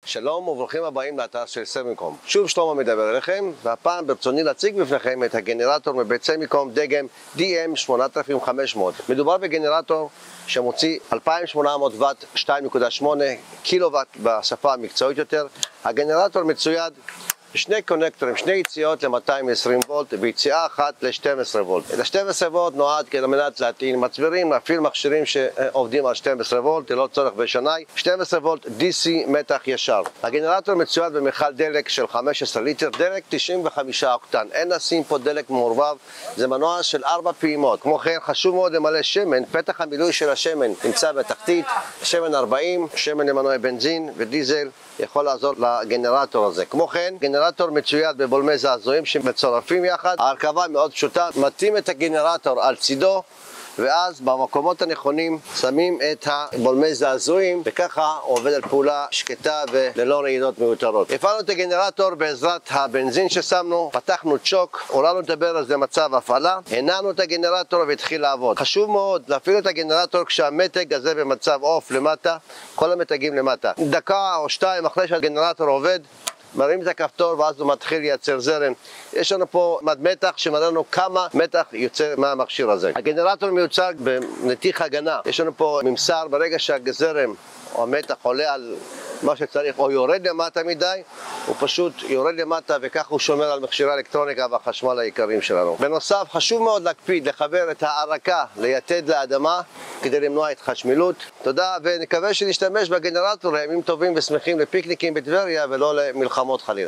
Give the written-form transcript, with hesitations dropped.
שלום וברוכים הבאים לאתר של סמיקום. שוב שלמה מדבר אליכם, והפעם ברצוני להציג בפניכם את הגנרטור מבית סמיקום דגם DM8500. מדובר בגנרטור שמוציא 2800 ואט, 2.8 קילוואט בשפה המקצועית יותר. הגנרטור מצויד שני קונקטורים, שני יציאות ל-220 וולט ויציאה אחת ל-12 וולט. ל-12 וולט נועד על מנת להטעין מצברים, להפעיל מכשירים שעובדים על 12 וולט ללא צורך בשנאי. 12 וולט DC מתח ישר. הגנרטור מצויד במכל דלק של 15 ליטר, דלק 95 אוקטן. אין לשים פה דלק מעורבב, זה מנוע של 4 פעימות. כמו כן חשוב מאוד למלא שמן, פתח המילוי של השמן נמצא בתחתית, שמן 40, שמן למנועי בנזין ודיזל יכול לעזור לגנרטור הזה. כמו כן, גנרטור מצויד בבולמי זעזועים שמצורפים יחד. ההרכבה מאוד פשוטה, מתאים את הגנרטור על צידו ואז במקומות הנכונים שמים את הבולמי זעזועים, וככה הוא עובד על פעולה שקטה וללא רעידות מיותרות. הפעלנו את הגנרטור בעזרת הבנזין ששמנו, פתחנו צ'וק, הורדנו את הברז למצב הפעלה, הנענו את הגנרטור והתחיל לעבוד. חשוב מאוד להפעיל את הגנרטור כשהמתג הזה במצב אוף למטה, כל המתגים למטה. דקה או שתיים אחרי שהגנרטור עובד, מרים את הכפתור ואז הוא מתחיל לייצר זרם. יש לנו פה מד מתח שמראה לנו כמה מתח יוצא מהמכשיר הזה. הגנרטור מיוצג בנתיך הגנה. יש לנו פה ממסר, ברגע שהזרם או המתח עולה על מה שצריך או יורד למטה מדי, הוא פשוט יורד למטה וכך הוא שומר על מכשירי האלקטרוניקה והחשמל העיקריים שלנו. בנוסף, חשוב מאוד להקפיד לחבר את הערקה ליתד לאדמה כדי למנוע התחשמלות. תודה, ונקווה שנשתמש בגנרטור לימים טובים ושמחים לפיקניקים בטבריה ולא למלחמות חלילה.